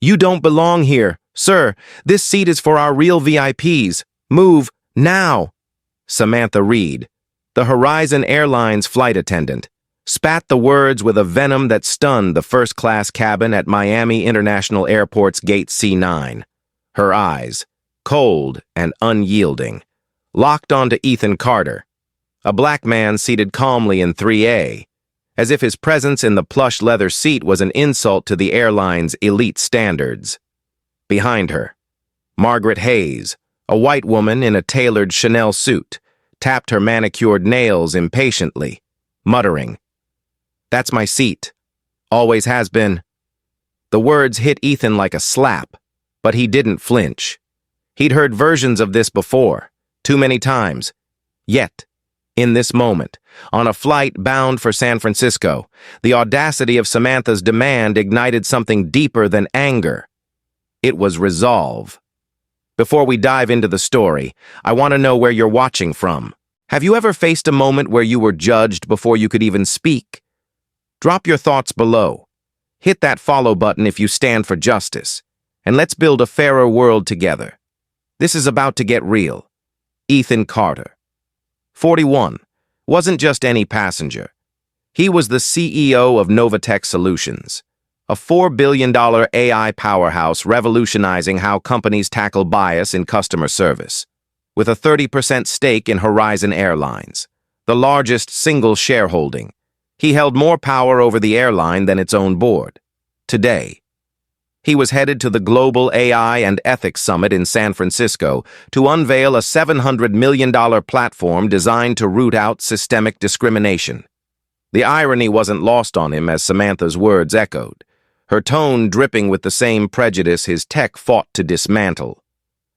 You don't belong here. Sir, this seat is for our real VIPs. Move, now. Samantha Reed, the Horizon Airlines flight attendant, spat the words with a venom that stunned the first-class cabin at Miami International Airport's Gate C9. Her eyes, cold and unyielding, locked onto Ethan Carter, a black man seated calmly in 3A, as if his presence in the plush leather seat was an insult to the airline's elite standards. Behind her, Margaret Hayes, a white woman in a tailored Chanel suit, tapped her manicured nails impatiently, muttering, "That's my seat. Always has been." The words hit Ethan like a slap, but he didn't flinch. He'd heard versions of this before, too many times. Yet, in this moment, on a flight bound for San Francisco, the audacity of Samantha's demand ignited something deeper than anger. It was resolve. Before we dive into the story, I want to know where you're watching from. Have you ever faced a moment where you were judged before you could even speak? Drop your thoughts below. Hit that follow button if you stand for justice. And let's build a fairer world together. This is about to get real. Ethan Carter, 41, wasn't just any passenger. He was the CEO of Novatech Solutions, a $4 billion AI powerhouse revolutionizing how companies tackle bias in customer service. With a 30% stake in Horizon Airlines, the largest single shareholding, he held more power over the airline than its own board. Today, he was headed to the Global AI and Ethics Summit in San Francisco to unveil a $700 million platform designed to root out systemic discrimination. The irony wasn't lost on him as Samantha's words echoed, her tone dripping with the same prejudice his tech fought to dismantle.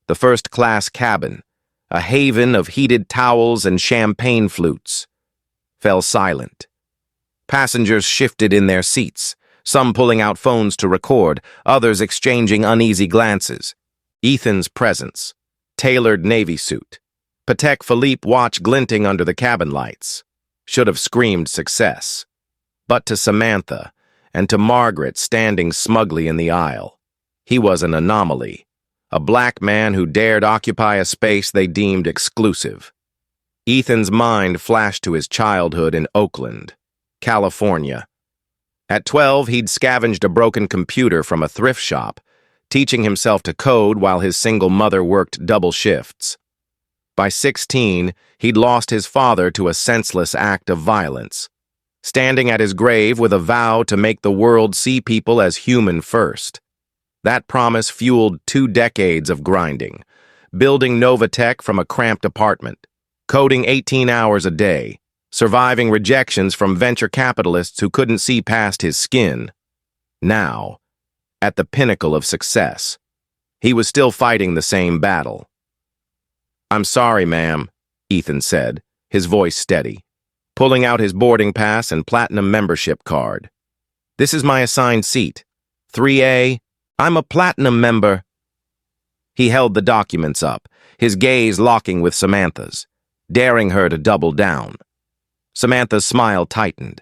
The first-class cabin, a haven of heated towels and champagne flutes, fell silent. Passengers shifted in their seats, some pulling out phones to record, others exchanging uneasy glances. Ethan's presence, tailored Navy suit, Patek Philippe watch glinting under the cabin lights, should have screamed success. But to Samantha, and to Margaret standing smugly in the aisle, he was an anomaly, a black man who dared occupy a space they deemed exclusive. Ethan's mind flashed to his childhood in Oakland, California. At 12, he'd scavenged a broken computer from a thrift shop, teaching himself to code while his single mother worked double shifts. By 16, he'd lost his father to a senseless act of violence, standing at his grave with a vow to make the world see people as human first. That promise fueled 2 decades of grinding, building Novatech from a cramped apartment, coding 18 hours a day, surviving rejections from venture capitalists who couldn't see past his skin. Now, at the pinnacle of success, he was still fighting the same battle. "I'm sorry, ma'am," Ethan said, his voice steady, pulling out his boarding pass and platinum membership card. "This is my assigned seat. 3A. I'm a platinum member." He held the documents up, his gaze locking with Samantha's, daring her to double down. Samantha's smile tightened,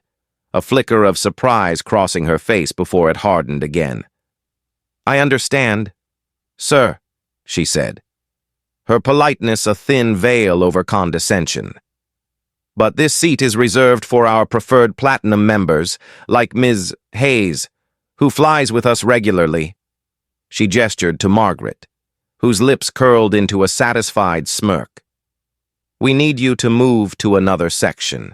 a flicker of surprise crossing her face before it hardened again. "I understand, sir," she said, her politeness a thin veil over condescension. "But this seat is reserved for our preferred platinum members, like Ms. Hayes, who flies with us regularly." She gestured to Margaret, whose lips curled into a satisfied smirk. "We need you to move to another section."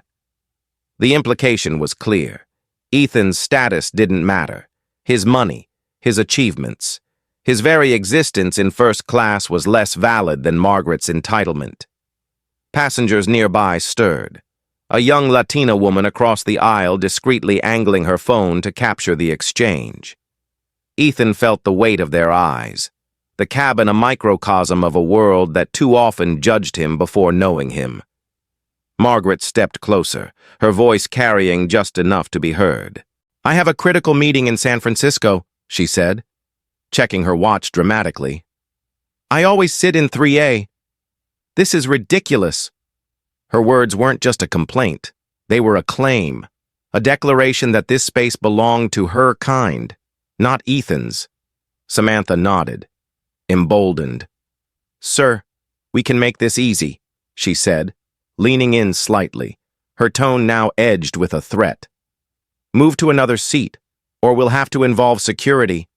The implication was clear. Ethan's status didn't matter. His money, his achievements, his very existence in first class was less valid than Margaret's entitlement. Passengers nearby stirred, a young Latina woman across the aisle discreetly angling her phone to capture the exchange. Ethan felt the weight of their eyes, the cabin a microcosm of a world that too often judged him before knowing him. Margaret stepped closer, her voice carrying just enough to be heard. "I have a critical meeting in San Francisco," she said, checking her watch dramatically. "I always sit in 3A. This is ridiculous." Her words weren't just a complaint. They were a claim, a declaration that this space belonged to her kind, not Ethan's. Samantha nodded, emboldened. "Sir, we can make this easy," she said, leaning in slightly, her tone now edged with a threat. "Move to another seat, or we'll have to involve security."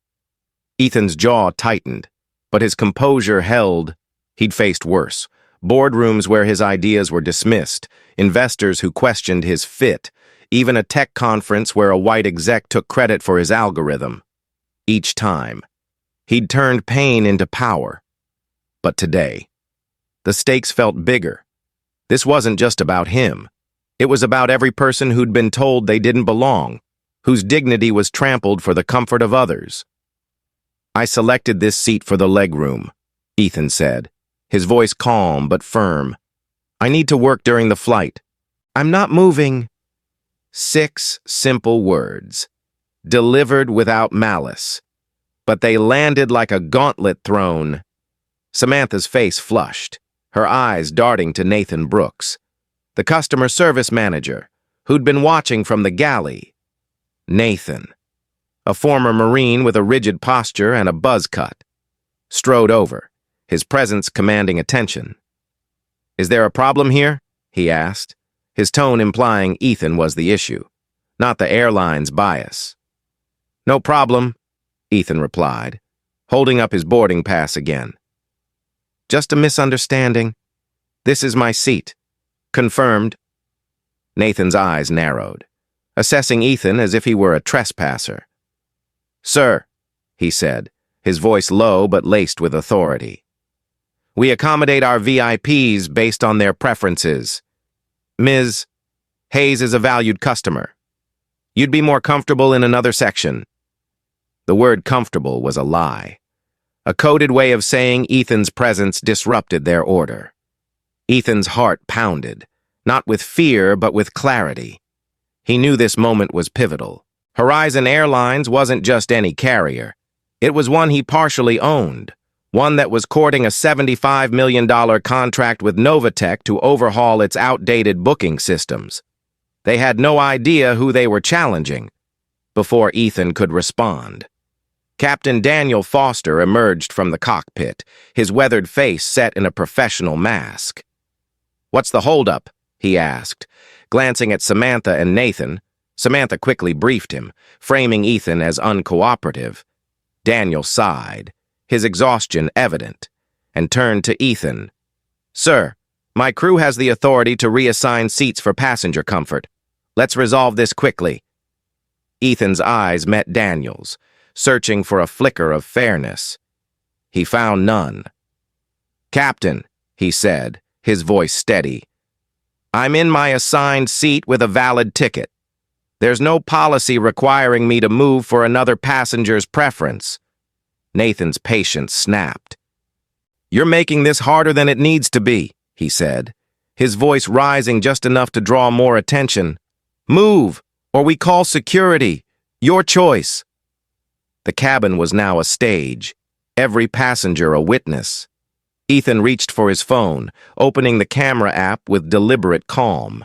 Ethan's jaw tightened, but his composure held. He'd faced worse. Boardrooms where his ideas were dismissed, investors who questioned his fit, even a tech conference where a white exec took credit for his algorithm. Each time, he'd turned pain into power. But today, the stakes felt bigger. This wasn't just about him. It was about every person who'd been told they didn't belong, whose dignity was trampled for the comfort of others. "I selected this seat for the legroom," Ethan said, his voice calm but firm. "I need to work during the flight. I'm not moving." 6 simple words, delivered without malice. But they landed like a gauntlet thrown. Samantha's face flushed, her eyes darting to Nathan Brooks, the customer service manager, who'd been watching from the galley. Nathan, a former Marine with a rigid posture and a buzz cut, strode over, his presence commanding attention. "Is there a problem here?" he asked, his tone implying Ethan was the issue, not the airline's bias. "No problem," Ethan replied, holding up his boarding pass again. "Just a misunderstanding. This is my seat." "Confirmed." Nathan's eyes narrowed, assessing Ethan as if he were a trespasser. "Sir," he said, his voice low but laced with authority, "we accommodate our VIPs based on their preferences. Ms. Hayes is a valued customer. You'd be more comfortable in another section." The word comfortable was a lie, a coded way of saying Ethan's presence disrupted their order. Ethan's heart pounded, not with fear but with clarity. He knew this moment was pivotal. Horizon Airlines wasn't just any carrier. It was one he partially owned, one that was courting a $75 million contract with Novatech to overhaul its outdated booking systems. They had no idea who they were challenging. Before Ethan could respond, Captain Daniel Foster emerged from the cockpit, his weathered face set in a professional mask. "What's the holdup?" he asked, glancing at Samantha and Nathan. Samantha quickly briefed him, framing Ethan as uncooperative. Daniel sighed, his exhaustion evident, and turned to Ethan. "Sir, my crew has the authority to reassign seats for passenger comfort. Let's resolve this quickly." Ethan's eyes met Daniel's, searching for a flicker of fairness. He found none. "Captain," he said, his voice steady, "I'm in my assigned seat with a valid ticket. There's no policy requiring me to move for another passenger's preference." Nathan's patience snapped. "You're making this harder than it needs to be," he said, his voice rising just enough to draw more attention. "Move, or we call security. Your choice." The cabin was now a stage, every passenger a witness. Ethan reached for his phone, opening the camera app with deliberate calm.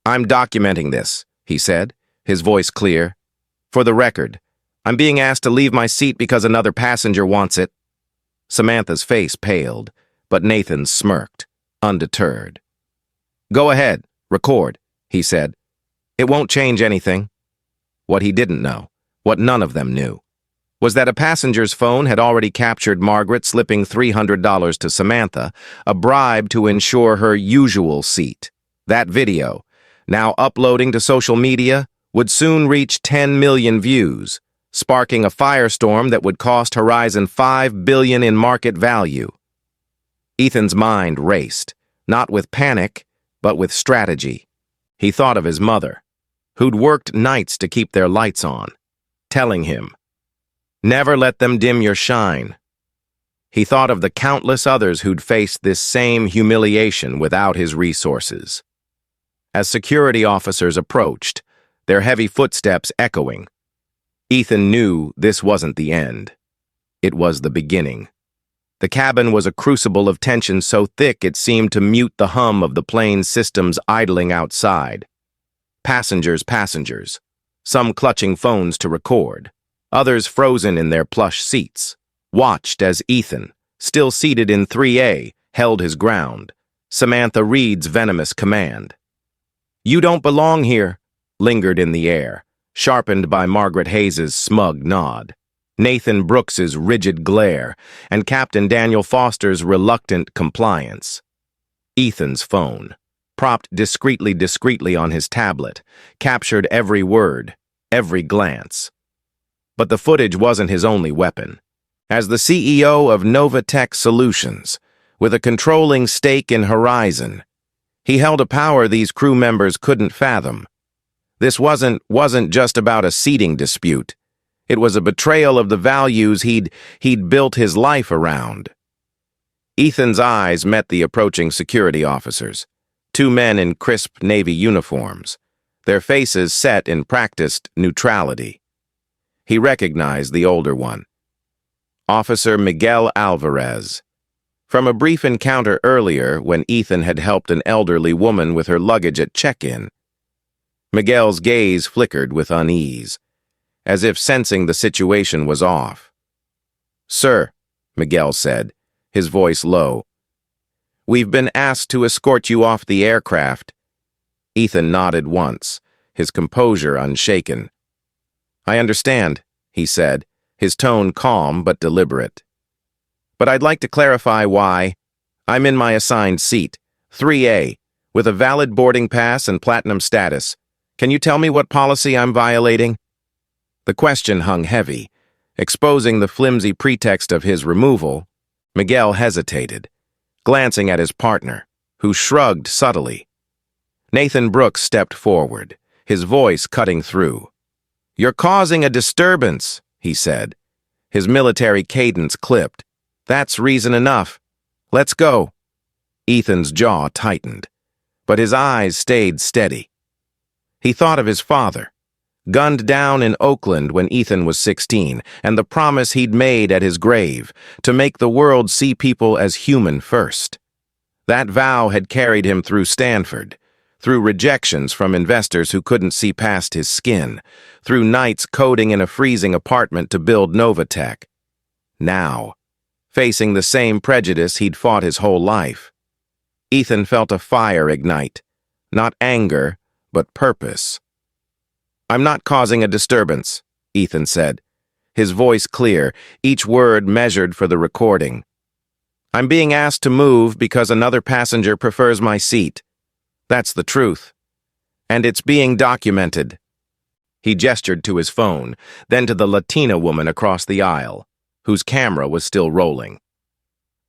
"I'm documenting this," he said, his voice clear. "For the record, I'm being asked to leave my seat because another passenger wants it." Samantha's face paled, but Nathan smirked, undeterred. "Go ahead, record," he said. "It won't change anything." What he didn't know, what none of them knew, was that a passenger's phone had already captured Margaret slipping $300 to Samantha, a bribe to ensure her usual seat. That video, now uploading to social media, would soon reach 10 million views, sparking a firestorm that would cost Horizon $5 billion in market value. Ethan's mind raced, not with panic, but with strategy. He thought of his mother, who'd worked nights to keep their lights on, telling him, "Never let them dim your shine." He thought of the countless others who'd faced this same humiliation without his resources. As security officers approached, their heavy footsteps echoing, Ethan knew this wasn't the end. It was the beginning. The cabin was a crucible of tension so thick it seemed to mute the hum of the plane's systems idling outside. Passengers, some clutching phones to record, Others frozen in their plush seats, watched as Ethan, still seated in 3A, held his ground. Samantha Reed's venomous command, "You don't belong here," lingered in the air, sharpened by Margaret Hayes's smug nod, Nathan Brooks's rigid glare, and Captain Daniel Foster's reluctant compliance. Ethan's phone, propped discreetly on his tablet, captured every word, every glance. But the footage wasn't his only weapon. As the CEO of Novatech Solutions, with a controlling stake in Horizon, he held a power these crew members couldn't fathom. This wasn't just about a seating dispute. It was a betrayal of the values he'd built his life around. Ethan's eyes met the approaching security officers, two men in crisp Navy uniforms, their faces set in practiced neutrality. He recognized the older one, Officer Miguel Alvarez, from a brief encounter earlier when Ethan had helped an elderly woman with her luggage at check-in. Miguel's gaze flickered with unease, as if sensing the situation was off. "Sir," Miguel said, his voice low, "we've been asked to escort you off the aircraft." Ethan nodded once, his composure unshaken. "I understand," he said, his tone calm but deliberate. "But I'd like to clarify why. I'm in my assigned seat, 3A, with a valid boarding pass and platinum status. Can you tell me what policy I'm violating?" The question hung heavy, exposing the flimsy pretext of his removal. Miguel hesitated, glancing at his partner, who shrugged subtly. Nathan Brooks stepped forward, his voice cutting through. "You're causing a disturbance," he said. His military cadence clipped. "That's reason enough. Let's go." Ethan's jaw tightened, but his eyes stayed steady. He thought of his father, gunned down in Oakland when Ethan was 16, and the promise he'd made at his grave to make the world see people as human first. That vow had carried him through Stanford, through rejections from investors who couldn't see past his skin, through nights coding in a freezing apartment to build Novatech. Now, facing the same prejudice he'd fought his whole life, Ethan felt a fire ignite, not anger, but purpose. "I'm not causing a disturbance," Ethan said, his voice clear, each word measured for the recording. "I'm being asked to move because another passenger prefers my seat. That's the truth. And it's being documented." He gestured to his phone, then to the Latina woman across the aisle, whose camera was still rolling.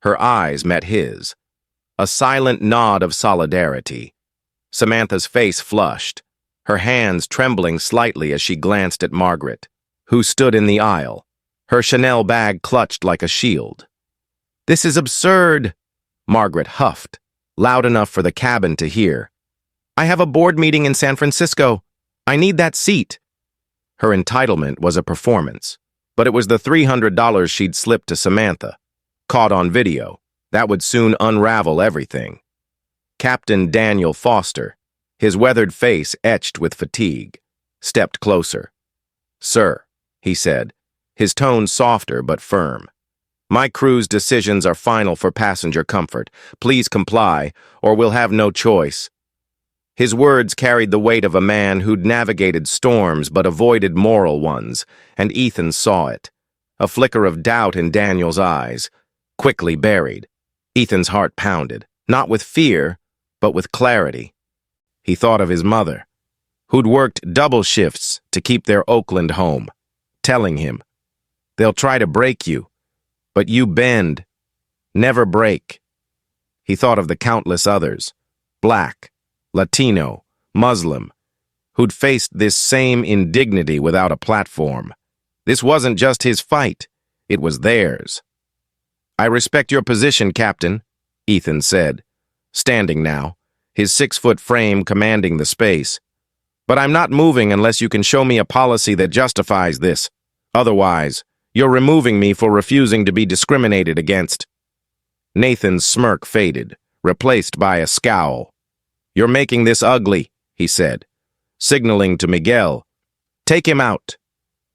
Her eyes met his, a silent nod of solidarity. Samantha's face flushed, her hands trembling slightly as she glanced at Margaret, who stood in the aisle, her Chanel bag clutched like a shield. "This is absurd," Margaret huffed, loud enough for the cabin to hear. "I have a board meeting in San Francisco. I need that seat." Her entitlement was a performance, but it was the $300 she'd slipped to Samantha, caught on video, that would soon unravel everything. Captain Daniel Foster, his weathered face etched with fatigue, stepped closer. "Sir," he said, his tone softer but firm, "my crew's decisions are final for passenger comfort. Please comply, or we'll have no choice." His words carried the weight of a man who'd navigated storms but avoided moral ones, and Ethan saw it. A flicker of doubt in Daniel's eyes, quickly buried. Ethan's heart pounded, not with fear, but with clarity. He thought of his mother, who'd worked double shifts to keep their Oakland home, telling him, "They'll try to break you, but you bend, never break." He thought of the countless others, Black, Latino, Muslim, who'd faced this same indignity without a platform. This wasn't just his fight, it was theirs. "I respect your position, Captain," Ethan said, standing now, his 6-foot frame commanding the space. "But I'm not moving unless you can show me a policy that justifies this. Otherwise, you're removing me for refusing to be discriminated against." Nathan's smirk faded, replaced by a scowl. "You're making this ugly," he said, signaling to Miguel. "Take him out."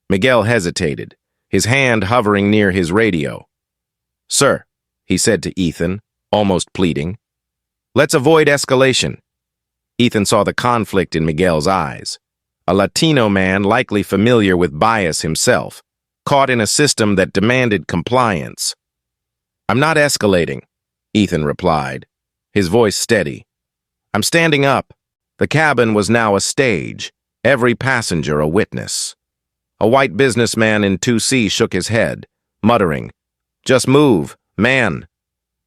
Miguel hesitated, his hand hovering near his radio. "Sir," he said to Ethan, almost pleading, "let's avoid escalation." Ethan saw the conflict in Miguel's eyes. A Latino man likely familiar with bias himself, caught in a system that demanded compliance. "I'm not escalating," Ethan replied, his voice steady. "I'm standing up." The cabin was now a stage, every passenger a witness. A white businessman in 2C shook his head, muttering, "Just move, man."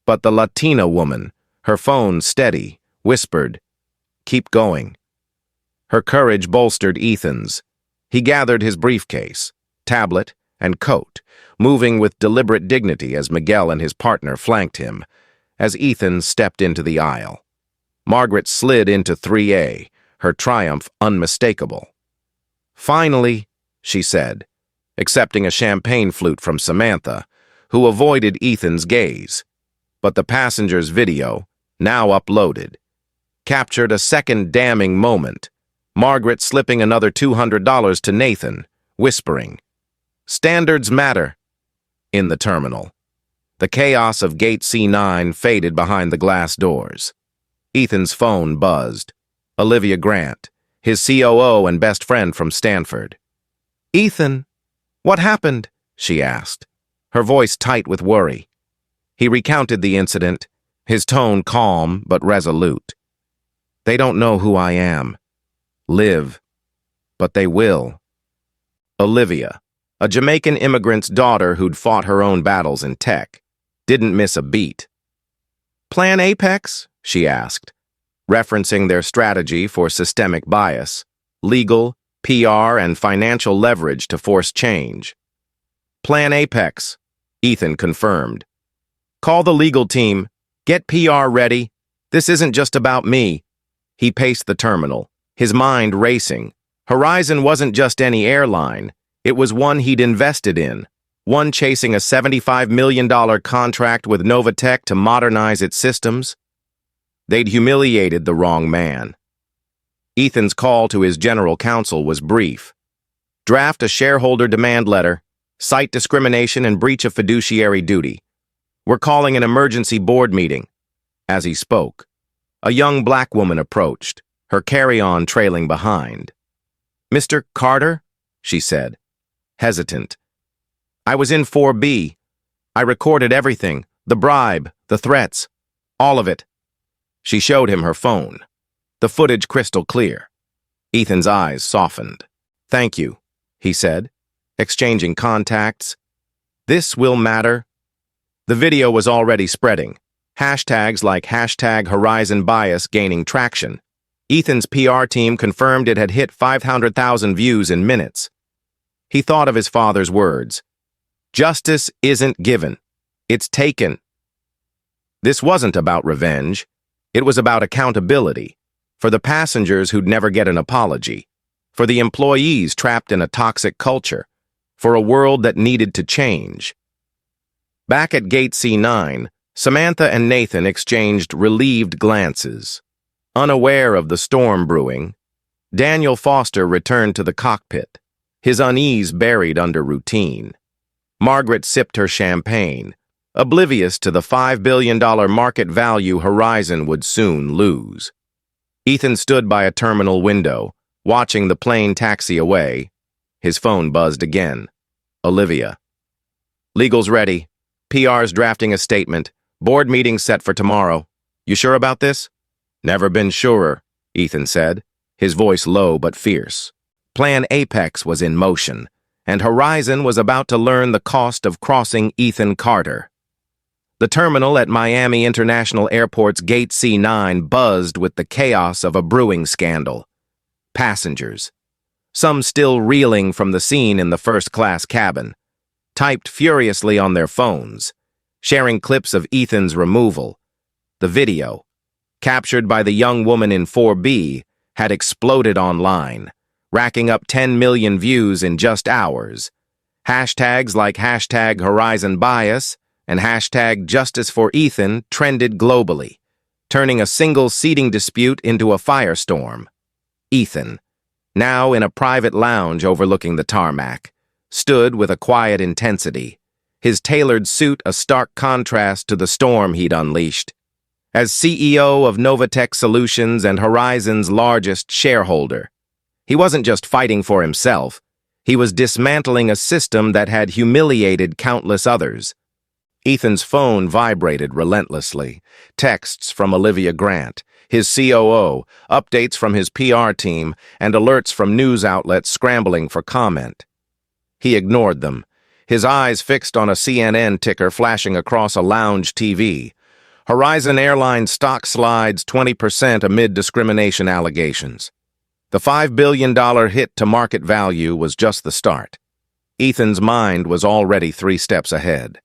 But the Latina woman, her phone steady, whispered, "Keep going." Her courage bolstered Ethan's. He gathered his briefcase, tablet, and coat, moving with deliberate dignity as Miguel and his partner flanked him, as Ethan stepped into the aisle. Margaret slid into 3A, her triumph unmistakable. "Finally," she said, accepting a champagne flute from Samantha, who avoided Ethan's gaze. But the passenger's video, now uploaded, captured a second damning moment, Margaret slipping another $200 to Nathan, whispering, "Standards matter," in the terminal. The chaos of Gate C9 faded behind the glass doors. Ethan's phone buzzed. Olivia Grant, his COO and best friend from Stanford. "Ethan, what happened?" she asked, her voice tight with worry. He recounted the incident, his tone calm but resolute. "They don't know who I am. Live. But they will." Olivia, a Jamaican immigrant's daughter who'd fought her own battles in tech, didn't miss a beat. "Plan Apex?" she asked, referencing their strategy for systemic bias, legal, PR, and financial leverage to force change. "Plan Apex," Ethan confirmed. "Call the legal team. Get PR ready. This isn't just about me." He paced the terminal, his mind racing. Horizon wasn't just any airline. It was one he'd invested in, one chasing a $75 million contract with Novatech to modernize its systems. They'd humiliated the wrong man. Ethan's call to his general counsel was brief. "Draft a shareholder demand letter, cite discrimination and breach of fiduciary duty. We're calling an emergency board meeting." As he spoke, a young black woman approached, her carry-on trailing behind. "Mr. Carter?" she said, hesitant. "I was in 4B. I recorded everything, the bribe, the threats, all of it." She showed him her phone, the footage crystal clear. Ethan's eyes softened. "Thank you," he said, exchanging contacts. "This will matter." The video was already spreading, hashtags like #HorizonBias gaining traction. Ethan's PR team confirmed it had hit 500,000 views in minutes. He thought of his father's words. "Justice isn't given. It's taken." This wasn't about revenge. It was about accountability, for the passengers who'd never get an apology, for the employees trapped in a toxic culture, for a world that needed to change. Back at Gate C9, Samantha and Nathan exchanged relieved glances. Unaware of the storm brewing, Daniel Foster returned to the cockpit, his unease buried under routine. Margaret sipped her champagne, oblivious to the $5 billion market value Horizon would soon lose. Ethan stood by a terminal window, watching the plane taxi away. His phone buzzed again. Olivia. "Legal's ready. PR's drafting a statement. Board meeting set for tomorrow. You sure about this?" "Never been surer," Ethan said, his voice low but fierce. Plan Apex was in motion, and Horizon was about to learn the cost of crossing Ethan Carter. The terminal at Miami International Airport's Gate C9 buzzed with the chaos of a brewing scandal. Passengers, some still reeling from the scene in the first-class cabin, typed furiously on their phones, sharing clips of Ethan's removal. The video, captured by the young woman in 4B, had exploded online, racking up 10 million views in just hours. Hashtags like #HorizonBias and #JusticeForEthan trended globally, turning a single seating dispute into a firestorm. Ethan, now in a private lounge overlooking the tarmac, stood with a quiet intensity, his tailored suit a stark contrast to the storm he'd unleashed. As CEO of Novatech Solutions and Horizon's largest shareholder, he wasn't just fighting for himself, he was dismantling a system that had humiliated countless others. Ethan's phone vibrated relentlessly. Texts from Olivia Grant, his COO, updates from his PR team, and alerts from news outlets scrambling for comment. He ignored them, his eyes fixed on a CNN ticker flashing across a lounge TV. Horizon Airlines stock slides 20% amid discrimination allegations. The $5 billion hit to market value was just the start. Ethan's mind was already 3 steps ahead.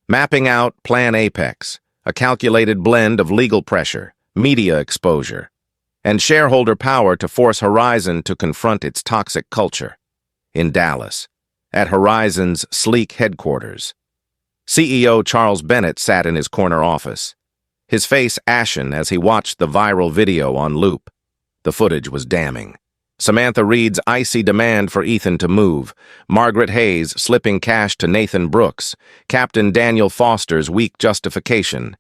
Mapping out Plan Apex, a calculated blend of legal pressure, media exposure, and shareholder power to force Horizon to confront its toxic culture. In Dallas, at Horizon's sleek headquarters, CEO Charles Bennett sat in his corner office, his face ashen as he watched the viral video on loop. The footage was damning. Samantha Reed's icy demand for Ethan to move, Margaret Hayes slipping cash to Nathan Brooks, Captain Daniel Foster's weak justification.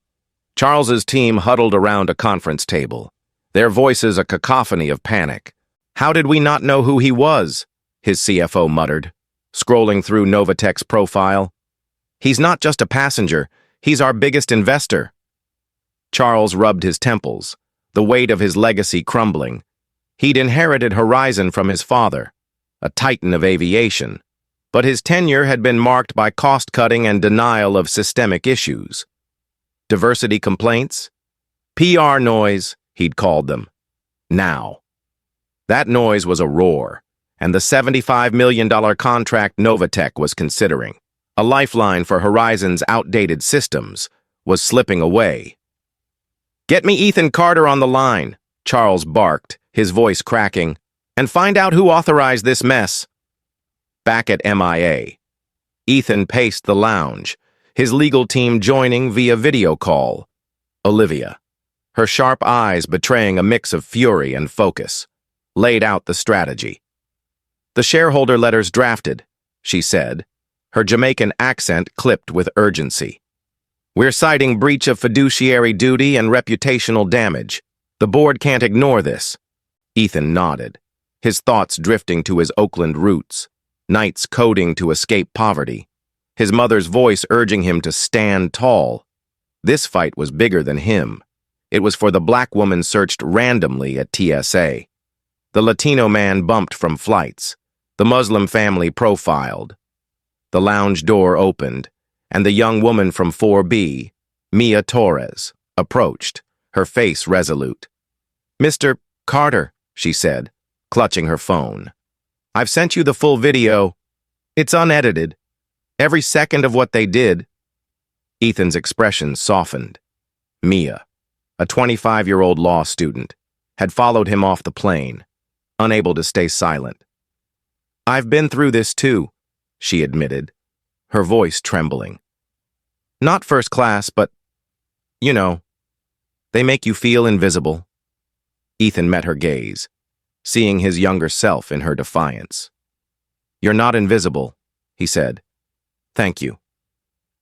Charles's team huddled around a conference table, their voices a cacophony of panic. "How did we not know who he was?" his CFO muttered, scrolling through Novatech's profile. "He's not just a passenger, he's our biggest investor." Charles rubbed his temples, the weight of his legacy crumbling. He'd inherited Horizon from his father, a titan of aviation, but his tenure had been marked by cost-cutting and denial of systemic issues. Diversity complaints? PR noise, he'd called them. Now. That noise was a roar, and the $75 million contract Novatech was considering, a lifeline for Horizon's outdated systems, was slipping away. "Get me Ethan Carter on the line," Charles barked, his voice cracking, "and find out who authorized this mess." Back at MIA, Ethan paced the lounge, his legal team joining via video call. Olivia, her sharp eyes betraying a mix of fury and focus, laid out the strategy. "The shareholder letter's drafted," she said, her Jamaican accent clipped with urgency. "We're citing breach of fiduciary duty and reputational damage. The board can't ignore this." Ethan nodded, his thoughts drifting to his Oakland roots, nights coding to escape poverty, his mother's voice urging him to stand tall. This fight was bigger than him. It was for the black woman searched randomly at TSA. The Latino man bumped from flights, the Muslim family profiled. The lounge door opened, and the young woman from 4B, Mia Torres, approached, her face resolute. "Mr. Carter," she said, clutching her phone. "I've sent you the full video. It's unedited. Every second of what they did." Ethan's expression softened. Mia, a 25-year-old law student, had followed him off the plane, unable to stay silent. "I've been through this too," she admitted, her voice trembling. "Not first class, but, they make you feel invisible." Ethan met her gaze, seeing his younger self in her defiance. "You're not invisible," he said. "Thank you.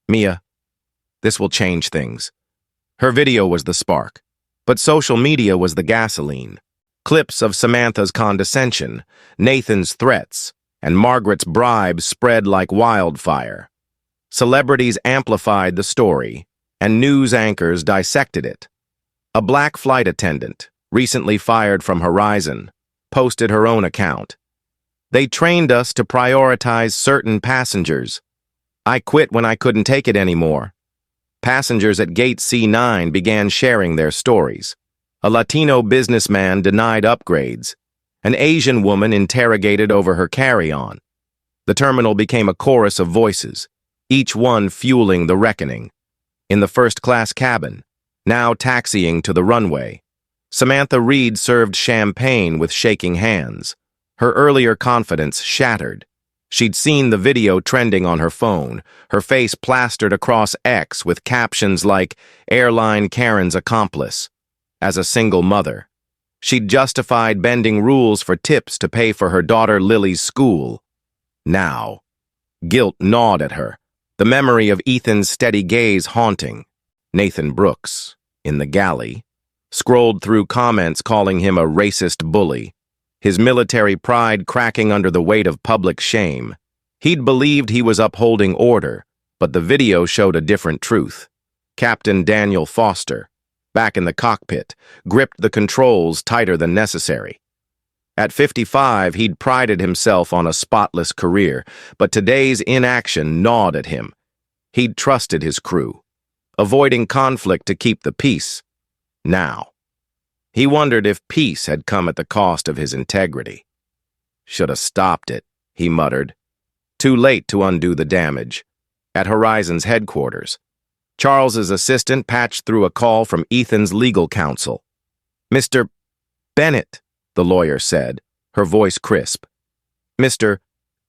Mia, this will change things." Her video was the spark, but social media was the gasoline. Clips of Samantha's condescension, Nathan's threats, and Margaret's bribes spread like wildfire. Celebrities amplified the story, and news anchors dissected it. A black flight attendant, recently fired from Horizon, posted her own account. "They trained us to prioritize certain passengers. I quit when I couldn't take it anymore." Passengers at Gate C9 began sharing their stories. A Latino businessman denied upgrades. An Asian woman interrogated over her carry-on. The terminal became a chorus of voices, each one fueling the reckoning. In the first-class cabin, now taxiing to the runway, Samantha Reed served champagne with shaking hands. Her earlier confidence shattered. She'd seen the video trending on her phone, her face plastered across X with captions like, "Airline Karen's accomplice." As a single mother, she'd justified bending rules for tips to pay for her daughter Lily's school. Now. Guilt gnawed at her, the memory of Ethan's steady gaze haunting. Nathan Brooks, in the galley, scrolled through comments calling him a racist bully, his military pride cracking under the weight of public shame. He'd believed he was upholding order, but the video showed a different truth. Captain Daniel Foster, back in the cockpit, gripped the controls tighter than necessary. At 55, he'd prided himself on a spotless career, but today's inaction gnawed at him. He'd trusted his crew, avoiding conflict to keep the peace. Now, he wondered if peace had come at the cost of his integrity. Should have stopped it, he muttered. Too late to undo the damage. At Horizon's headquarters, Charles's assistant patched through a call from Ethan's legal counsel. "Mr. Bennett," the lawyer said, her voice crisp. "Mr.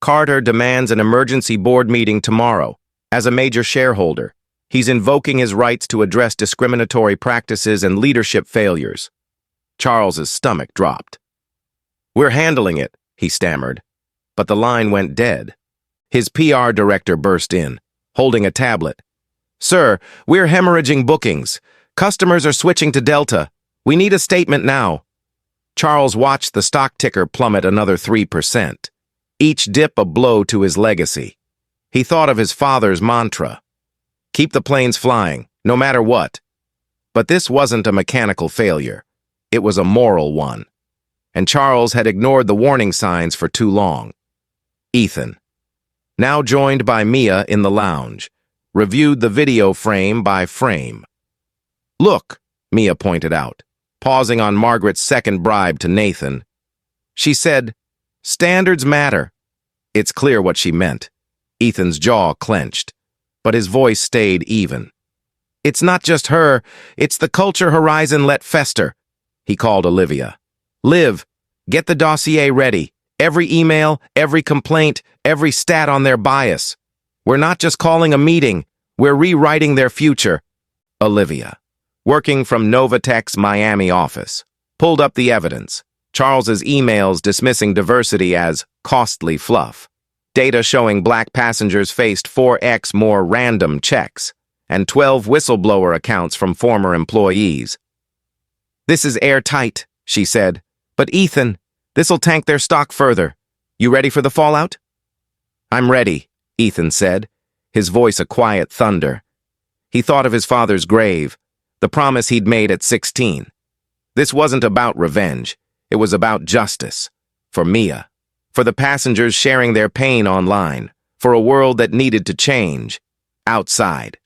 Carter demands an emergency board meeting tomorrow. As a major shareholder, he's invoking his rights to address discriminatory practices and leadership failures." Charles's stomach dropped. "We're handling it," he stammered, but the line went dead. His PR director burst in, holding a tablet. "Sir, we're hemorrhaging bookings. Customers are switching to Delta. We need a statement now." Charles watched the stock ticker plummet another 3%, each dip a blow to his legacy. He thought of his father's mantra: keep the planes flying, no matter what. But this wasn't a mechanical failure. It was a moral one. And Charles had ignored the warning signs for too long. Ethan, now joined by Mia in the lounge, reviewed the video frame by frame. "Look," Mia pointed out, pausing on Margaret's second bribe to Nathan. She said, "Standards matter." It's clear what she meant. Ethan's jaw clenched, but his voice stayed even. "It's not just her, it's the culture Horizon let fester." He called Olivia. "Liv, get the dossier ready. Every email, every complaint, every stat on their bias. We're not just calling a meeting, we're rewriting their future." Olivia, working from Novatech's Miami office, pulled up the evidence. Charles's emails dismissing diversity as costly fluff, data showing black passengers faced 4x more random checks, and 12 whistleblower accounts from former employees. "This is airtight," she said. "But Ethan, this'll tank their stock further. You ready for the fallout?" "I'm ready," Ethan said, his voice a quiet thunder. He thought of his father's grave, the promise he'd made at 16. This wasn't about revenge. It was about justice. For Mia. For the passengers sharing their pain online. For a world that needed to change. Outside.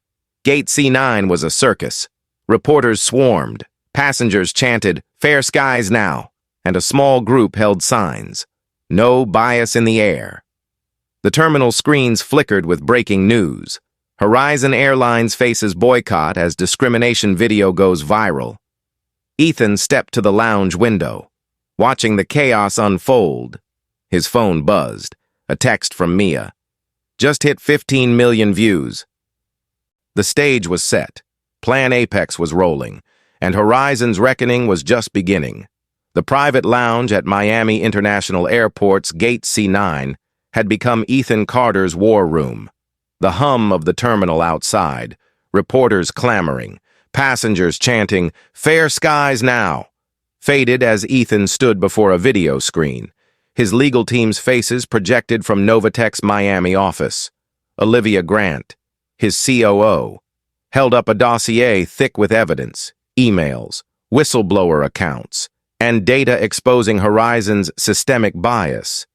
Gate C9 was a circus. Reporters swarmed. Passengers chanted, "Fair skies now." And a small group held signs. "No bias in the air." The terminal screens flickered with breaking news. Horizon Airlines faces boycott as discrimination video goes viral. Ethan stepped to the lounge window, watching the chaos unfold. His phone buzzed, a text from Mia. "Just hit 15 million views." The stage was set, Plan Apex was rolling, and Horizon's reckoning was just beginning. The private lounge at Miami International Airport's Gate C9 had become Ethan Carter's war room. The hum of the terminal outside, reporters clamoring, passengers chanting, "Fair skies now," faded as Ethan stood before a video screen, his legal team's faces projected from Novatech's Miami office. Olivia Grant, his COO, held up a dossier thick with evidence, emails, whistleblower accounts, and data exposing Horizon's systemic bias.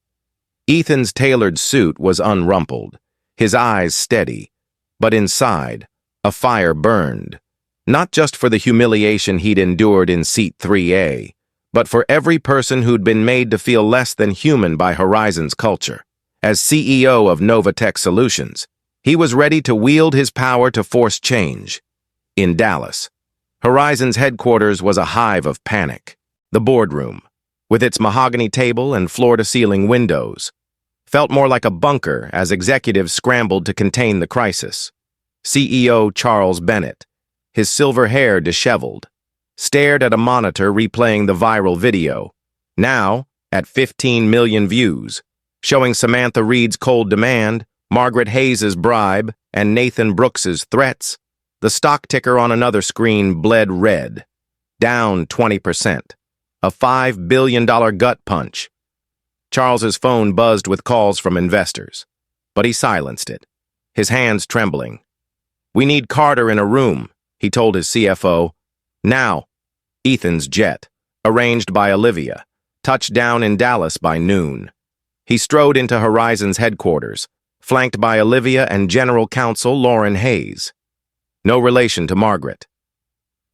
Ethan's tailored suit was unrumpled, his eyes steady, but inside, a fire burned, not just for the humiliation he'd endured in Seat 3A, but for every person who'd been made to feel less than human by Horizon's culture. As CEO of Novatech Solutions, he was ready to wield his power to force change. In Dallas, Horizon's headquarters was a hive of panic. The boardroom, with its mahogany table and floor-to-ceiling windows, felt more like a bunker as executives scrambled to contain the crisis. CEO Charles Bennett, his silver hair disheveled, stared at a monitor replaying the viral video, now at 15 million views. showing Samantha Reed's cold demand, Margaret Hayes's bribe, and Nathan Brooks's threats. The stock ticker on another screen bled red, down 20%. A $5 billion gut punch. Charles's phone buzzed with calls from investors, but he silenced it, his hands trembling. "We need Carter in a room," he told his CFO. "Now." Ethan's jet, arranged by Olivia, touched down in Dallas by noon. He strode into Horizon's headquarters, flanked by Olivia and General Counsel Lauren Hayes. No relation to Margaret.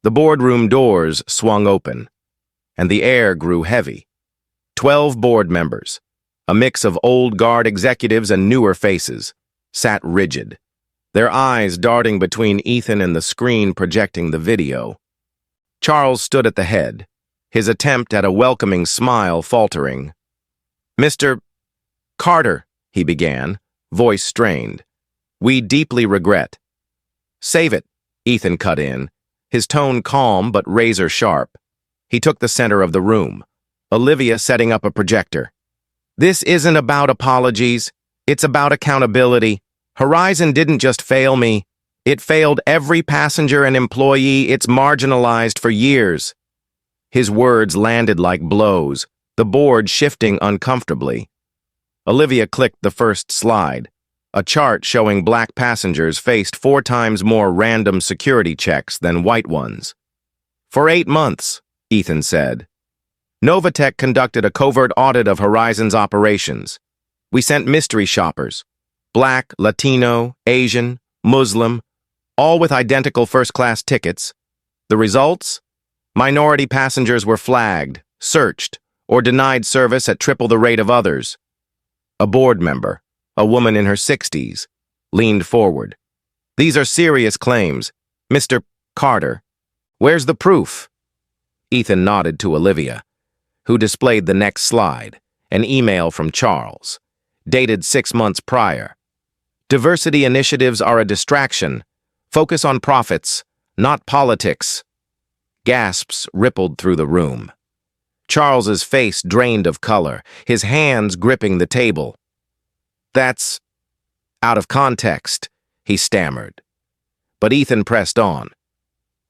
The boardroom doors swung open, and the air grew heavy. 12 board members, a mix of old guard executives and newer faces, sat rigid, their eyes darting between Ethan and the screen projecting the video. Charles stood at the head, his attempt at a welcoming smile faltering. "Mr. Carter," he began, voice strained. "We deeply regret." "Save it," Ethan cut in, his tone calm but razor-sharp. He took the center of the room, Olivia setting up a projector. "This isn't about apologies. It's about accountability. Horizon didn't just fail me. It failed every passenger and employee it's marginalized for years." His words landed like blows, the board shifting uncomfortably. Olivia clicked the first slide, a chart showing black passengers faced 4 times more random security checks than white ones. "For 8 months, Ethan said. Novatech conducted a covert audit of Horizon's operations. We sent mystery shoppers, black, Latino, Asian, Muslim, all with identical first-class tickets. The results? Minority passengers were flagged, searched, or denied service at triple the rate of others. A board member, a woman in her 60s, leaned forward. "These are serious claims. Mr. Carter, where's the proof?" Ethan nodded to Olivia, who displayed the next slide, an email from Charles, dated 6 months prior. "Diversity initiatives are a distraction. Focus on profits, not politics." Gasps rippled through the room. Charles's face drained of color, his hands gripping the table. "That's out of context," he stammered. But Ethan pressed on.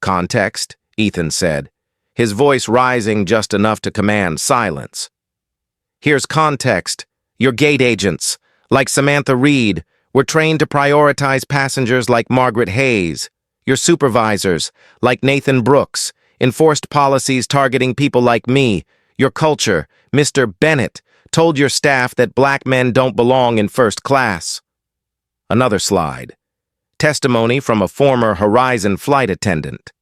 "Context," Ethan said, his voice rising just enough to command silence. "Here's context. Your gate agents, like Samantha Reed, were trained to prioritize passengers like Margaret Hayes. Your supervisors, like Nathan Brooks, enforced policies targeting people like me. Your culture, Mr. Bennett, told your staff that black men don't belong in first class." Another slide. Testimony from a former Horizon flight attendant.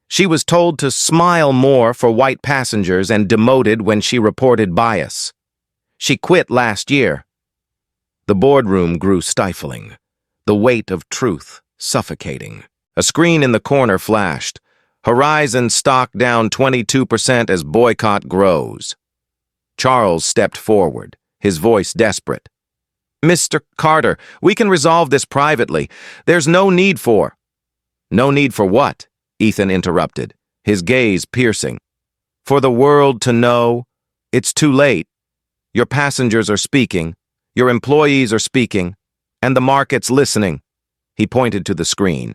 "She was told to smile more for white passengers and demoted when she reported bias. She quit last year." The boardroom grew stifling, the weight of truth suffocating. A screen in the corner flashed. Horizon stock down 22% as boycott grows. Charles stepped forward, his voice desperate. "Mr. Carter, we can resolve this privately. There's no need for—" "No need for what?" Ethan interrupted, his gaze piercing. "For the world to know. It's too late. Your passengers are speaking, your employees are speaking, and the market's listening." He pointed to the screen,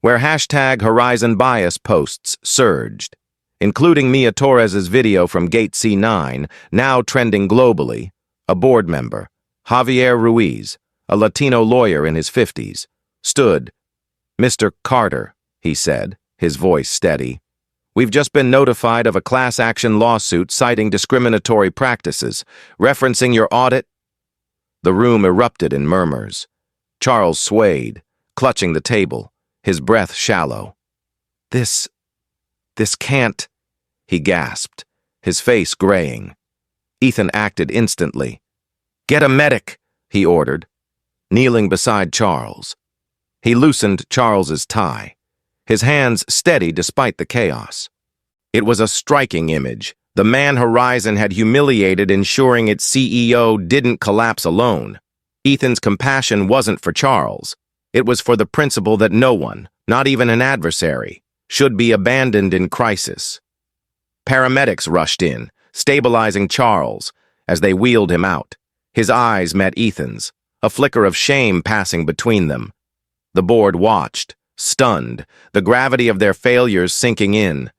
where #HorizonBias posts surged, including Mia Torres's video from Gate C9, now trending globally. A board member, Javier Ruiz, a Latino lawyer in his 50s, stood. "Mr. Carter," he said, his voice steady, "we've just been notified of a class action lawsuit citing discriminatory practices, referencing your audit." The room erupted in murmurs. Charles swayed, clutching the table, his breath shallow. This can't," he gasped, his face graying. Ethan acted instantly. "Get a medic," he ordered, kneeling beside Charles. He loosened Charles's tie, his hands steady despite the chaos. It was a striking image, the man Horizon had humiliated, ensuring its CEO didn't collapse alone. Ethan's compassion wasn't for Charles. It was for the principle that no one, not even an adversary, should be abandoned in crisis. Paramedics rushed in, stabilizing Charles as they wheeled him out, His eyes met Ethan's, a flicker of shame passing between them. The board watched, stunned, the gravity of their failures sinking in.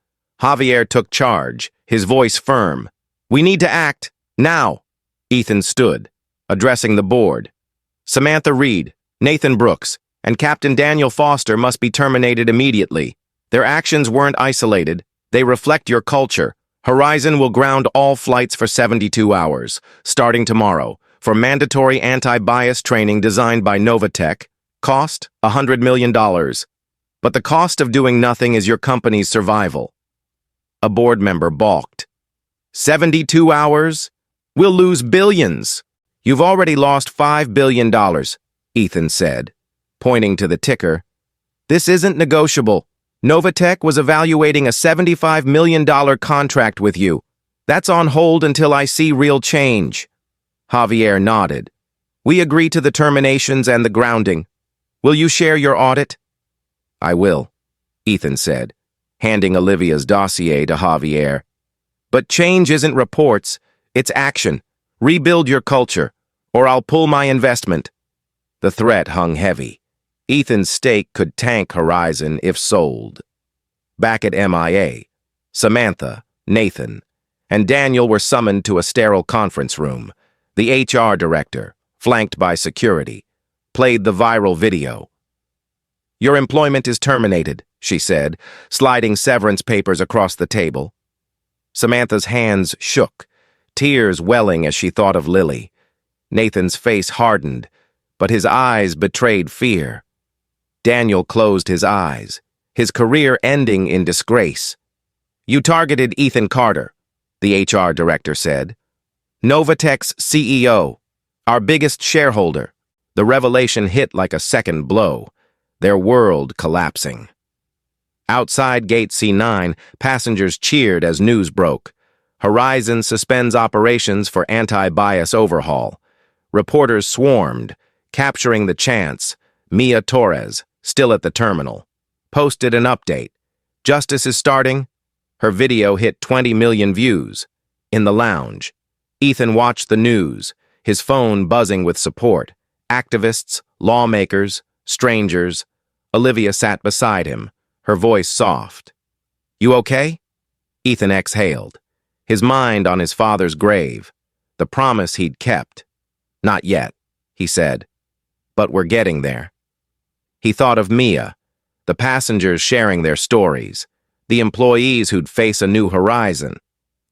Javier took charge, his voice firm. "We need to act, now." Ethan stood, addressing the board. "Samantha Reed, Nathan Brooks, and Captain Daniel Foster must be terminated immediately. Their actions weren't isolated. They reflect your culture. Horizon will ground all flights for 72 hours, starting tomorrow, for mandatory anti-bias training designed by Novatech. Cost, $100 million. But the cost of doing nothing is your company's survival." A board member balked. 72 hours? We'll lose billions. "You've already lost $5 billion, Ethan said, pointing to the ticker. "This isn't negotiable. Novatech was evaluating a $75 million contract with you. That's on hold until I see real change." Javier nodded. "We agree to the terminations and the grounding. Will you share your audit?" "I will," Ethan said, handing Olivia's dossier to Javier. "But change isn't reports, it's action. Rebuild your culture, or I'll pull my investment." The threat hung heavy. Ethan's stake could tank Horizon if sold. Back at MIA, Samantha, Nathan, and Daniel were summoned to a sterile conference room. The HR director, flanked by security, played the viral video. "Your employment is terminated," she said, sliding severance papers across the table. Samantha's hands shook, tears welling as she thought of Lily. Nathan's face hardened, but his eyes betrayed fear. Daniel closed his eyes, his career ending in disgrace. "You targeted Ethan Carter," the HR director said. "Novatech's CEO, our biggest shareholder." The revelation hit like a second blow, their world collapsing. Outside Gate C9, passengers cheered as news broke. Horizon suspends operations for anti-bias overhaul. Reporters swarmed, capturing the chance. Mia Torres, still at the terminal, posted an update. "Justice is starting." Her video hit 20 million views. In the lounge, Ethan watched the news, his phone buzzing with support. Activists, lawmakers, strangers. Olivia sat beside him, her voice soft. "You okay?" Ethan exhaled, his mind on his father's grave, the promise he'd kept. "Not yet," he said, "but we're getting there." He thought of Mia, the passengers sharing their stories, the employees who'd face a new horizon.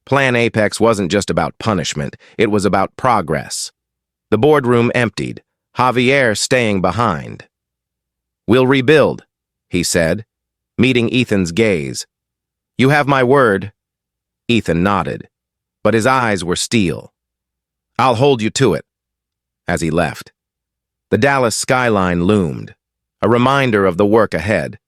Plan Apex wasn't just about punishment, it was about progress. The boardroom emptied, Javier staying behind. "We'll rebuild," he said, meeting Ethan's gaze. "You have my word." Ethan nodded, but his eyes were steel. "I'll hold you to it." As he left, the Dallas skyline loomed, a reminder of the work ahead.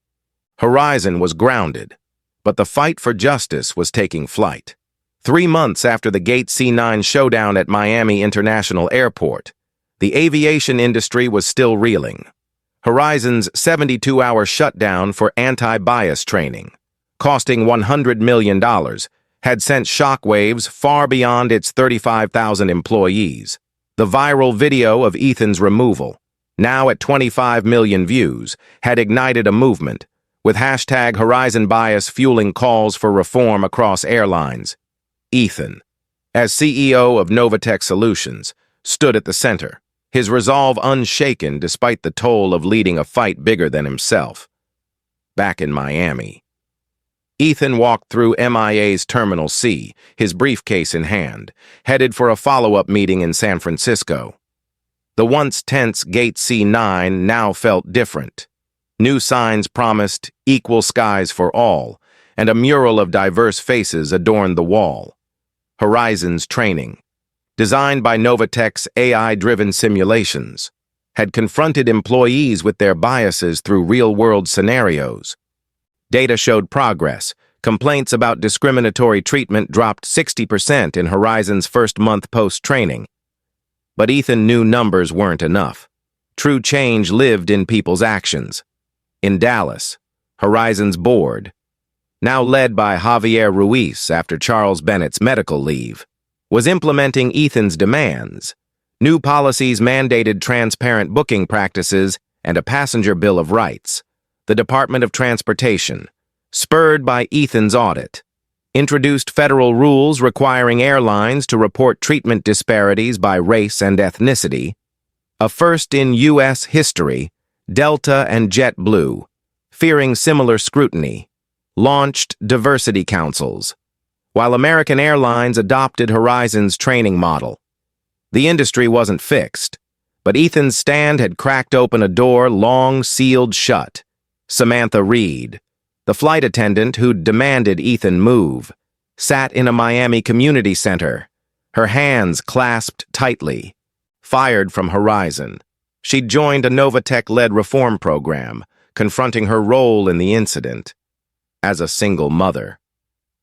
Horizon was grounded, but the fight for justice was taking flight. 3 months after the Gate C9 showdown at Miami International Airport, the aviation industry was still reeling. Horizon's 72-hour shutdown for anti-bias training, costing $100 million, had sent shockwaves far beyond its 35,000 employees. The viral video of Ethan's removal, now at 25 million views, had ignited a movement, with hashtag Horizon Bias fueling calls for reform across airlines. Ethan, as CEO of Novatech Solutions, stood at the center, his resolve unshaken despite the toll of leading a fight bigger than himself. Back in Miami, Ethan walked through MIA's Terminal C, his briefcase in hand, headed for a follow-up meeting in San Francisco. The once tense Gate C9 now felt different. New signs promised equal skies for all, and a mural of diverse faces adorned the wall. Horizon's training, designed by Novatech's AI-driven simulations, had confronted employees with their biases through real-world scenarios. Data showed progress. Complaints about discriminatory treatment dropped 60% in Horizon's first month post-training. But Ethan knew numbers weren't enough. True change lived in people's actions. In Dallas, Horizon's board, now led by Javier Ruiz after Charles Bennett's medical leave, was implementing Ethan's demands, New policies mandated transparent booking practices and a passenger bill of rights. The Department of Transportation, spurred by Ethan's audit, introduced federal rules requiring airlines to report treatment disparities by race and ethnicity. A first in U.S. history, Delta and JetBlue, fearing similar scrutiny, launched diversity councils, while American Airlines adopted Horizon's training model. The industry wasn't fixed, but Ethan's stand had cracked open a door long sealed shut. Samantha Reed, the flight attendant who'd demanded Ethan move, sat in a Miami community center, her hands clasped tightly. Fired from Horizon, she'd joined a Novatech-led reform program, confronting her role in the incident. As a single mother,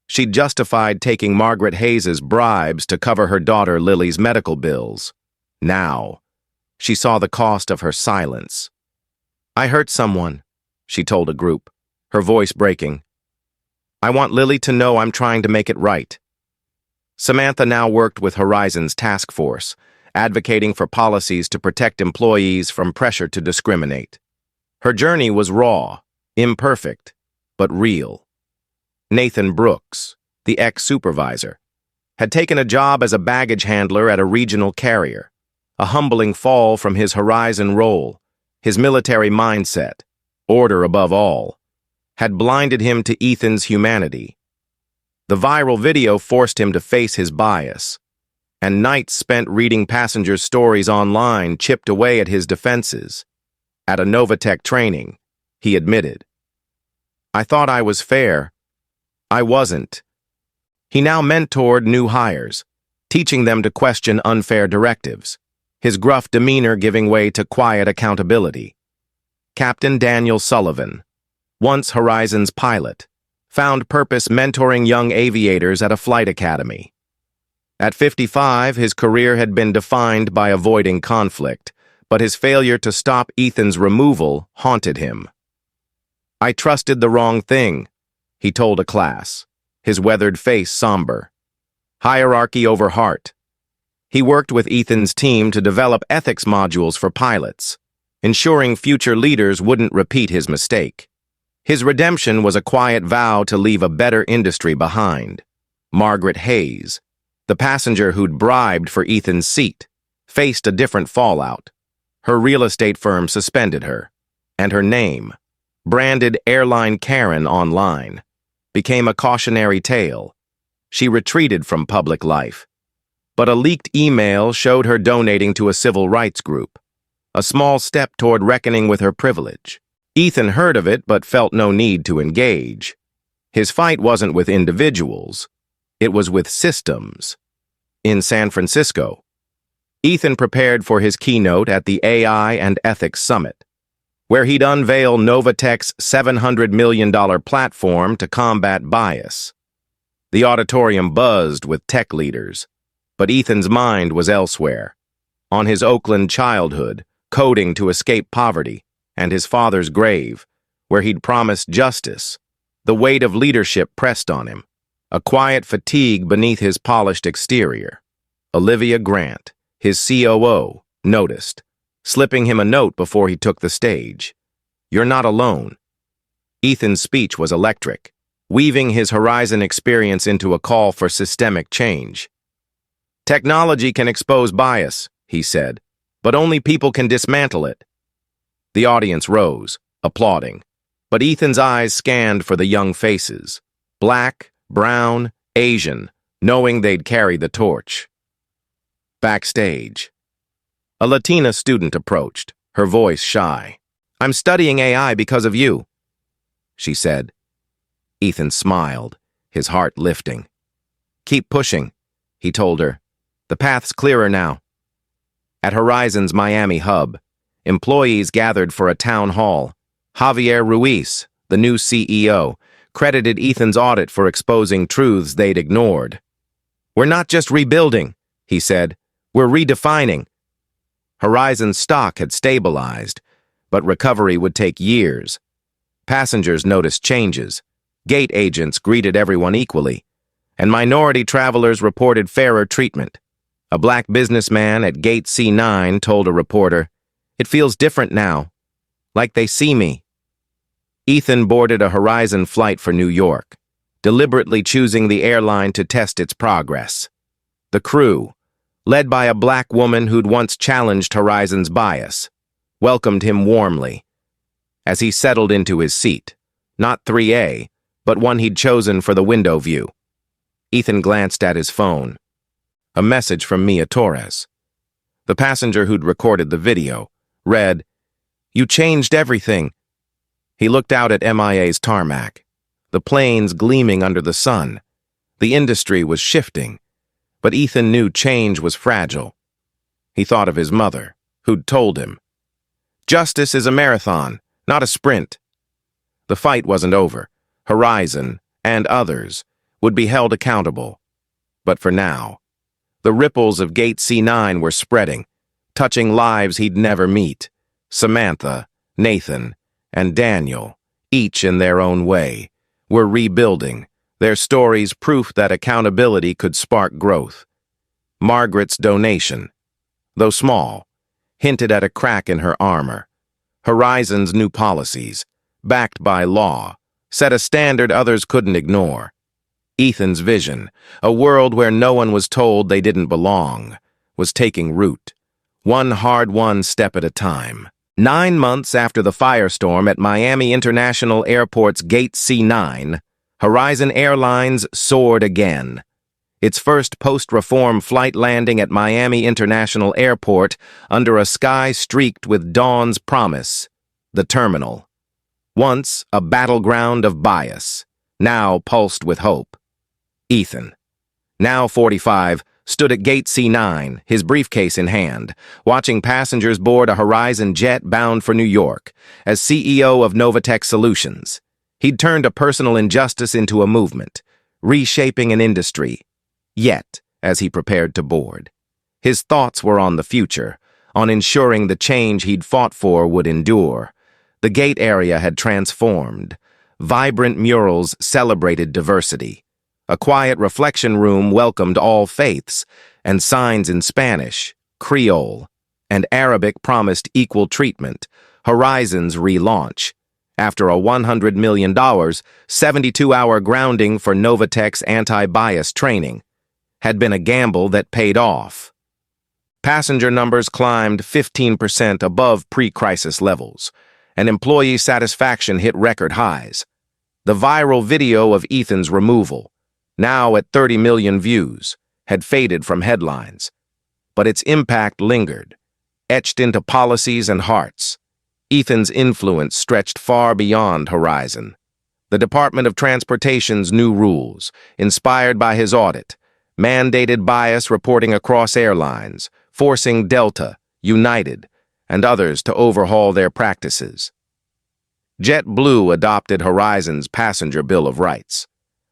she'd justified taking Margaret Hayes's bribes to cover her daughter Lily's medical bills. Now, she saw the cost of her silence. "I hurt someone," she told a group, her voice breaking. "I want Lily to know I'm trying to make it right." Samantha now worked with Horizon's task force, advocating for policies to protect employees from pressure to discriminate. Her journey was raw, imperfect, but real. Nathan Brooks, the ex-supervisor, had taken a job as a baggage handler at a regional carrier, a humbling fall from his Horizon role. His military mindset, order above all, had blinded him to Ethan's humanity. The viral video forced him to face his bias, and nights spent reading passengers' stories online chipped away at his defenses. At a Novatech training, he admitted, "I thought I was fair. I wasn't." He now mentored new hires, teaching them to question unfair directives, his gruff demeanor giving way to quiet accountability. Captain Daniel Sullivan, once Horizon's pilot, found purpose mentoring young aviators at a flight academy. At 55, his career had been defined by avoiding conflict, but his failure to stop Ethan's removal haunted him. "I trusted the wrong thing," he told a class, his weathered face somber. Hierarchy over heart. He worked with Ethan's team to develop ethics modules for pilots, ensuring future leaders wouldn't repeat his mistake. His redemption was a quiet vow to leave a better industry behind. Margaret Hayes, the passenger who'd bribed for Ethan's seat, faced a different fallout. Her real estate firm suspended her, and her name, branded Airline Karen online, became a cautionary tale. She retreated from public life, but a leaked email showed her donating to a civil rights group, a small step toward reckoning with her privilege. Ethan heard of it but felt no need to engage. His fight wasn't with individuals, it was with systems. In San Francisco, Ethan prepared for his keynote at the AI and Ethics Summit, where he'd unveil Novatech's $700 million platform to combat bias. The auditorium buzzed with tech leaders, but Ethan's mind was elsewhere, on his Oakland childhood, coding to escape poverty, and his father's grave, where he'd promised justice. The weight of leadership pressed on him, a quiet fatigue beneath his polished exterior. Olivia Grant, his COO, noticed, slipping him a note before he took the stage. "You're not alone." Ethan's speech was electric, weaving his Horizon experience into a call for systemic change. "Technology can expose bias," he said, "but only people can dismantle it." The audience rose, applauding, but Ethan's eyes scanned for the young faces, black, brown, Asian, knowing they'd carry the torch. Backstage, a Latina student approached, her voice shy. "I'm studying AI because of you," she said. Ethan smiled, his heart lifting. "Keep pushing," he told her. "The path's clearer now." At Horizon's Miami hub, employees gathered for a town hall. Javier Ruiz, the new CEO, credited Ethan's audit for exposing truths they'd ignored. "We're not just rebuilding," he said. "We're redefining." Horizon's stock had stabilized, but recovery would take years. Passengers noticed changes. Gate agents greeted everyone equally, and minority travelers reported fairer treatment. A black businessman at Gate C9 told a reporter, "It feels different now, like they see me." Ethan boarded a Horizon flight for New York, deliberately choosing the airline to test its progress. The crew, led by a black woman who'd once challenged Horizon's bias, welcomed him warmly. As he settled into his seat, not 3A, but one he'd chosen for the window view, Ethan glanced at his phone. A message from Mia Torres. The passenger who'd recorded the video read, "You changed everything." He looked out at MIA's tarmac, the planes gleaming under the sun. The industry was shifting, but Ethan knew change was fragile. He thought of his mother, who'd told him, "Justice is a marathon, not a sprint." The fight wasn't over. Horizon, and others, would be held accountable. But for now, the ripples of Gate C9 were spreading, touching lives he'd never meet. Samantha, Nathan, and Daniel, each in their own way, were rebuilding, their stories proof that accountability could spark growth. Margaret's donation, though small, hinted at a crack in her armor. Horizon's new policies, backed by law, set a standard others couldn't ignore. Ethan's vision, a world where no one was told they didn't belong, was taking root, one hard-won step at a time. 9 months after the firestorm at Miami International Airport's Gate C9, Horizon Airlines soared again. Its first post-reform flight landing at Miami International Airport under a sky streaked with dawn's promise, the terminal. Once a battleground of bias, now pulsed with hope. Ethan, now 45, stood at Gate C9, his briefcase in hand, watching passengers board a Horizon jet bound for New York. As CEO of Novatech Solutions, he'd turned a personal injustice into a movement, reshaping an industry. Yet, as he prepared to board, his thoughts were on the future, on ensuring the change he'd fought for would endure. The gate area had transformed. Vibrant murals celebrated diversity. A quiet reflection room welcomed all faiths, and signs in Spanish, Creole, and Arabic promised equal treatment. Horizon's relaunch, after a $100 million, 72-hour grounding for Novatech's anti-bias training, had been a gamble that paid off. Passenger numbers climbed 15% above pre-crisis levels, and employee satisfaction hit record highs. The viral video of Ethan's removal, now at 30 million views, had faded from headlines. But its impact lingered, etched into policies and hearts. Ethan's influence stretched far beyond Horizon. The Department of Transportation's new rules, inspired by his audit, mandated bias reporting across airlines, forcing Delta, United, and others to overhaul their practices. JetBlue adopted Horizon's Passenger Bill of Rights.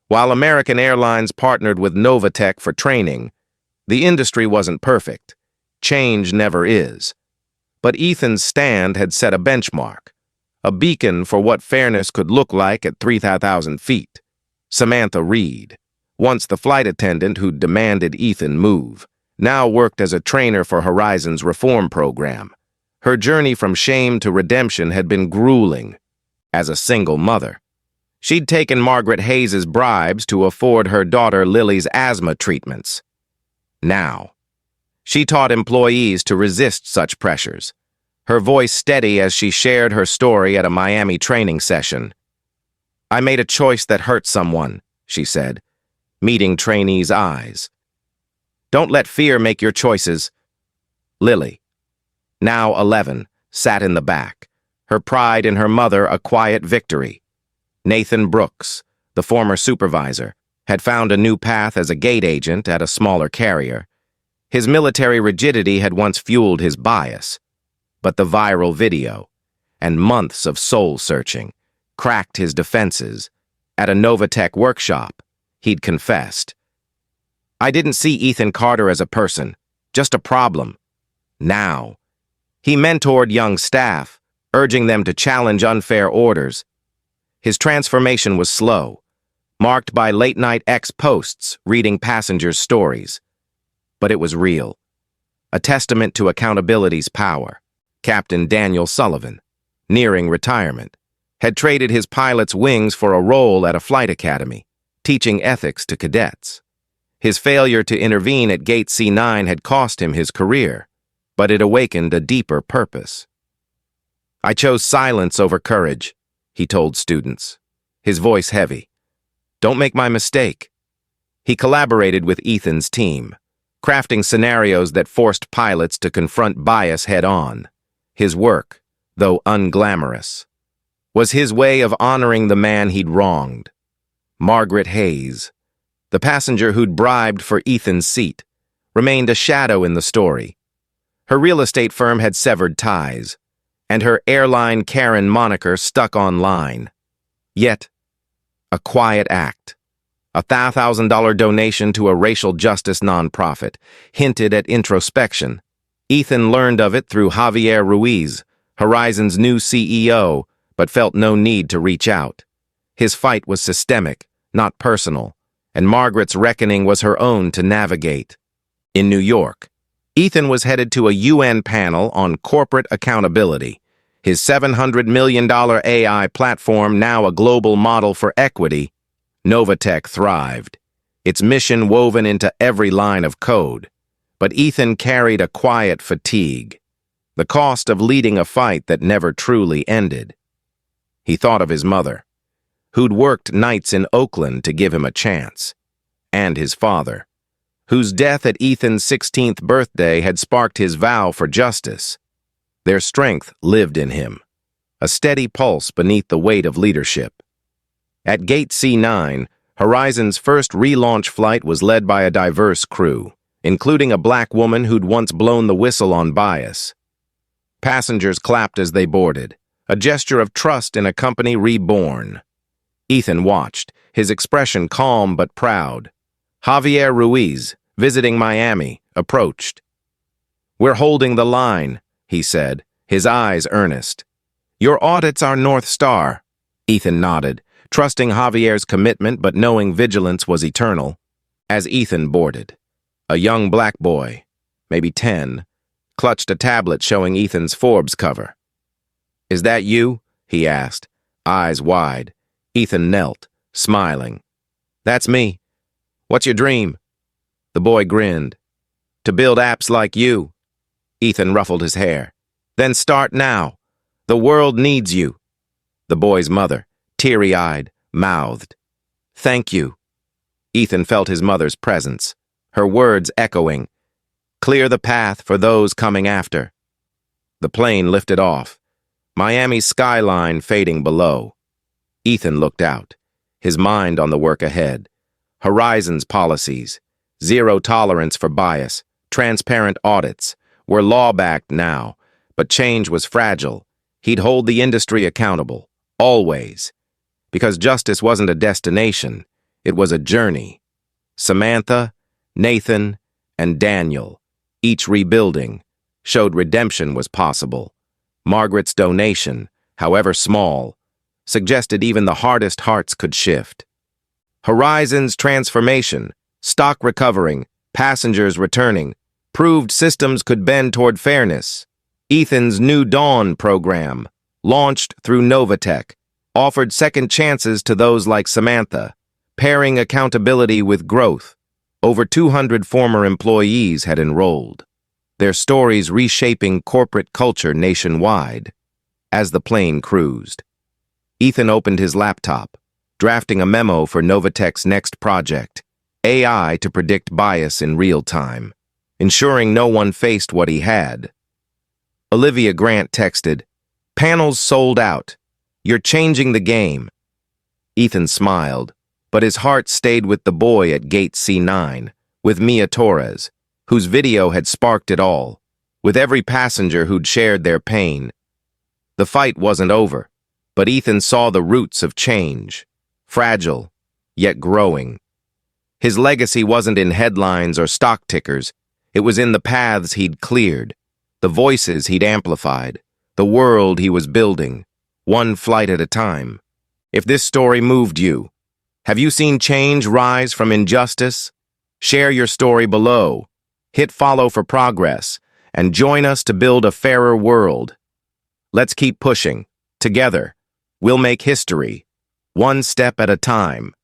While American Airlines partnered with Novatech for training, the industry wasn't perfect. Change never is. But Ethan's stand had set a benchmark, a beacon for what fairness could look like at 3,000 feet. Samantha Reed, once the flight attendant who'd demanded Ethan move, now worked as a trainer for Horizon's reform program. Her journey from shame to redemption had been grueling. As a single mother, she'd taken Margaret Hayes's bribes to afford her daughter Lily's asthma treatments. Now, she taught employees to resist such pressures, her voice steady as she shared her story at a Miami training session. "I made a choice that hurt someone," she said, meeting trainees' eyes. "Don't let fear make your choices." Lily, now 11, sat in the back, her pride in her mother a quiet victory. Nathan Brooks, the former supervisor, had found a new path as a gate agent at a smaller carrier. His military rigidity had once fueled his bias, but the viral video and months of soul-searching cracked his defenses. At a Novatech workshop, he'd confessed, "I didn't see Ethan Carter as a person, just a problem." Now, he mentored young staff, urging them to challenge unfair orders. His transformation was slow, marked by late-night ex-posts reading passengers' stories. but it was real. A testament to accountability's power. Captain Daniel Sullivan, nearing retirement, had traded his pilot's wings for a role at a flight academy, teaching ethics to cadets. His failure to intervene at Gate C9 had cost him his career, but it awakened a deeper purpose. "I chose silence over courage," he told students, his voice heavy. "Don't make my mistake." He collaborated with Ethan's team, crafting scenarios that forced pilots to confront bias head-on. His work, though unglamorous, was his way of honoring the man he'd wronged. Margaret Hayes, the passenger who'd bribed for Ethan's seat, remained a shadow in the story. Her real estate firm had severed ties, and her Airline Karen moniker stuck online. Yet, a quiet act, a $1,000 donation to a racial justice nonprofit, hinted at introspection. Ethan learned of it through Javier Ruiz, Horizon's new CEO, but felt no need to reach out. His fight was systemic, not personal, and Margaret's reckoning was her own to navigate. In New York, Ethan was headed to a UN panel on corporate accountability. His $700 million AI platform, now a global model for equity, Novatech thrived, its mission woven into every line of code. But Ethan carried a quiet fatigue, the cost of leading a fight that never truly ended. He thought of his mother, who'd worked nights in Oakland to give him a chance, and his father, whose death at Ethan's 16th birthday had sparked his vow for justice. Their strength lived in him, a steady pulse beneath the weight of leadership. At Gate C9, Horizon's first relaunch flight was led by a diverse crew, including a black woman who'd once blown the whistle on bias. Passengers clapped as they boarded, a gesture of trust in a company reborn. Ethan watched, his expression calm but proud. Javier Ruiz, visiting Miami, approached. "We're holding the line," he said, his eyes earnest. "Your audit's our North Star." Ethan nodded, trusting Javier's commitment but knowing vigilance was eternal. As Ethan boarded, a young black boy, maybe 10, clutched a tablet showing Ethan's Forbes cover. "Is that you?" he asked, eyes wide. Ethan knelt, smiling. "That's me. What's your dream?" The boy grinned. "To build apps like you." Ethan ruffled his hair. "Then start now. The world needs you." The boy's mother, teary-eyed, mouthed, "Thank you." Ethan felt his mother's presence, her words echoing, "Clear the path for those coming after." The plane lifted off, Miami's skyline fading below. Ethan looked out, his mind on the work ahead. Horizon's policies, zero tolerance for bias, transparent audits, were law-backed now, but change was fragile. He'd hold the industry accountable, always. Because justice wasn't a destination, it was a journey. Samantha, Nathan, and Daniel, each rebuilding, showed redemption was possible. Margaret's donation, however small, suggested even the hardest hearts could shift. Horizon's transformation, stock recovering, passengers returning, proved systems could bend toward fairness. Ethan's New Dawn program, launched through Novatech, offered second chances to those like Samantha, pairing accountability with growth. Over 200 former employees had enrolled, their stories reshaping corporate culture nationwide. As the plane cruised, Ethan opened his laptop, drafting a memo for Novatech's next project, AI to predict bias in real time, ensuring no one faced what he had. Olivia Grant texted, "Panels sold out. You're changing the game." Ethan smiled, but his heart stayed with the boy at Gate C9, with Mia Torres, whose video had sparked it all, with every passenger who'd shared their pain. The fight wasn't over, but Ethan saw the roots of change, fragile, yet growing. His legacy wasn't in headlines or stock tickers, it was in the paths he'd cleared, the voices he'd amplified, the world he was building, one flight at a time. If this story moved you, have you seen change rise from injustice? Share your story below. hit follow for progress, and join us to build a fairer world. Let's keep pushing. Together, we'll make history, one step at a time.